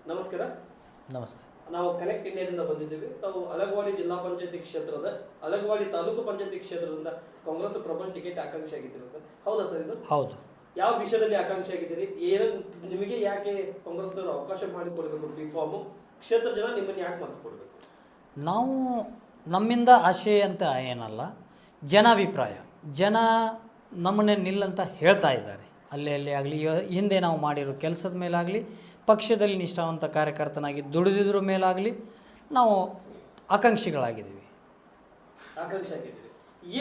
ನಮಸ್ಕಾರ. ನಮಸ್ತೆ. ನಾವು ಕನೆಕ್ಟ್ ಇಂಡಿಯಾದಿಂದ ಬಂದಿದ್ದೀವಿ. ತಾವು ಅಲಗವಾಡಿ ಜಿಲ್ಲಾ ಪಂಚಾಯತಿ ಕ್ಷೇತ್ರದ ಅಲಗವಾಡಿ ತಾಲೂಕು ಪಂಚಾಯತಿ ಕ್ಷೇತ್ರದಿಂದ ಕಾಂಗ್ರೆಸ್ ಪ್ರಬಲ ಟಿಕೆಟ್ ಆಕಾಂಕ್ಷಿ ಆಗಿದ್ದೀರಿ. ಹೌದಾ ಸರ್ ಇದು? ಹೌದು. ಯಾವ ವಿಷಯದಲ್ಲಿ ಆಕಾಂಕ್ಷಿ ಆಗಿದ್ದೀರಿ? ಏನು ನಿಮಗೆ ಯಾಕೆ ಕಾಂಗ್ರೆಸ್ನವರು ಅವಕಾಶ ಮಾಡಿಕೊಡ್ಬೇಕು? ಬಿ ಫಾರ್ಮು ಕ್ಷೇತ್ರ ಜನ ನಿಮ್ಮನ್ನು ಯಾಕೆ ಮಾಡಿಕೊಡ್ಬೇಕು? ನಾವು ನಮ್ಮಿಂದ ಆಶಯ ಅಂತ ಏನಲ್ಲ, ಜನಾಭಿಪ್ರಾಯ. ಜನ ನಮ್ಮನ್ನೇ ನಿಲ್ಲಂತ ಹೇಳ್ತಾ ಇದ್ದಾರೆ. ಅಲ್ಲಿ ಆಗಲಿ, ಹಿಂದೆ ನಾವು ಮಾಡಿರೋ ಕೆಲಸದ ಮೇಲಾಗಲಿ, ಪಕ್ಷದಲ್ಲಿ ನಿಷ್ಠಾವಂತ ಕಾರ್ಯಕರ್ತನಾಗಿ ದುಡಿದಿದ್ರ ಮೇಲಾಗಲಿ ನಾವು ಆಕಾಂಕ್ಷಿಗಳಾಗಿದ್ದೀವಿ. ಆಕಾಂಕ್ಷಿ ಆಗಿದ್ದೀರಿ.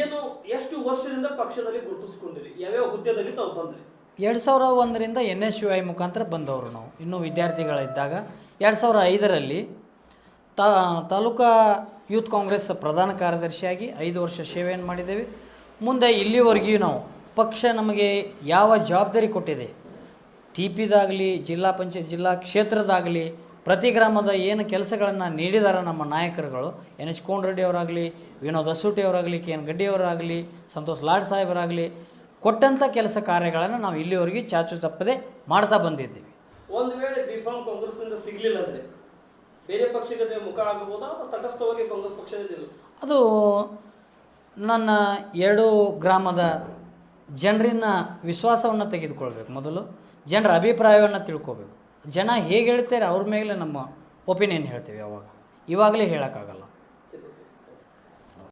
ಏನು ಎಷ್ಟು ವರ್ಷದಿಂದ ಪಕ್ಷದಲ್ಲಿ ಗುರುತಿಸ್ಕೊಂಡಿರಿ? ಯಾವ್ಯಾವ ಹುದ್ದೆದಲ್ಲಿ ತಾವು ಬಂದ್ರಿ? 2001ರಿಂದ NSUI ಮುಖಾಂತರ ಬಂದವರು. ನಾವು ಇನ್ನೂ ವಿದ್ಯಾರ್ಥಿಗಳಿದ್ದಾಗ 2005ರಲ್ಲಿ ತಾಲೂಕಾ ಯೂತ್ ಕಾಂಗ್ರೆಸ್ ಪ್ರಧಾನ ಕಾರ್ಯದರ್ಶಿಯಾಗಿ 5 ವರ್ಷ ಸೇವೆಯನ್ನು ಮಾಡಿದ್ದೇವೆ. ಮುಂದೆ ಇಲ್ಲಿವರೆಗೂ ನಾವು ಪಕ್ಷ ನಮಗೆ ಯಾವ ಜವಾಬ್ದಾರಿ ಕೊಟ್ಟಿದೆ, TPದಾಗಲಿ, ಜಿಲ್ಲಾ ಪಂಚಾಯತ್ ಜಿಲ್ಲಾ ಕ್ಷೇತ್ರದಾಗಲಿ, ಪ್ರತಿ ಗ್ರಾಮದ ಏನು ಕೆಲಸಗಳನ್ನು ನೀಡಿದ್ದಾರೆ ನಮ್ಮ ನಾಯಕರುಗಳು, NH ಕೋನರೆಡ್ಡಿ ಅವರಾಗಲಿ, ವಿನೋದ್ ಅಸೂಟಿ ಅವರಾಗಲಿ, KN ಗಡ್ಡಿಯವರಾಗಲಿ, ಸಂತೋಷ್ ಲಾಡ್ ಸಾಹೇಬರಾಗಲಿ, ಕೊಟ್ಟಂಥ ಕೆಲಸ ಕಾರ್ಯಗಳನ್ನು ನಾವು ಇಲ್ಲಿವರೆಗೂ ಚಾಚು ತಪ್ಪದೆ ಮಾಡ್ತಾ ಬಂದಿದ್ದೀವಿ. ಒಂದು ವೇಳೆ ಬಿ ಫಾರ್ಮ್ ಕಾಂಗ್ರೆಸ್ನಿಂದ ಸಿಗಲಿಲ್ಲ ಅಂದರೆ ಬೇರೆ ಪಕ್ಷಕ್ಕೆ ಮುಖ ಆಗಬಹುದಾ ಅಥವಾ ತಟಸ್ಥವಾಗಿ ಕಾಂಗ್ರೆಸ್ ಪಕ್ಷದಿಂದ? ಅದು ನನ್ನ 2 ಗ್ರಾಮದ ಜನರಿನ ವಿಶ್ವಾಸವನ್ನು ತೆಗೆದುಕೊಳ್ಬೇಕು. ಮೊದಲು ಜನರ ಅಭಿಪ್ರಾಯವನ್ನು ತಿಳ್ಕೊಬೇಕು. ಜನ ಹೇಗೆ ಹೇಳ್ತಾರೆ ಅವ್ರ ಮೇಲೆ ನಮ್ಮ ಒಪಿನಿಯನ್ ಹೇಳ್ತೀವಿ. ಇವಾಗಲೇ ಹೇಳೋಕ್ಕಾಗಲ್ಲ.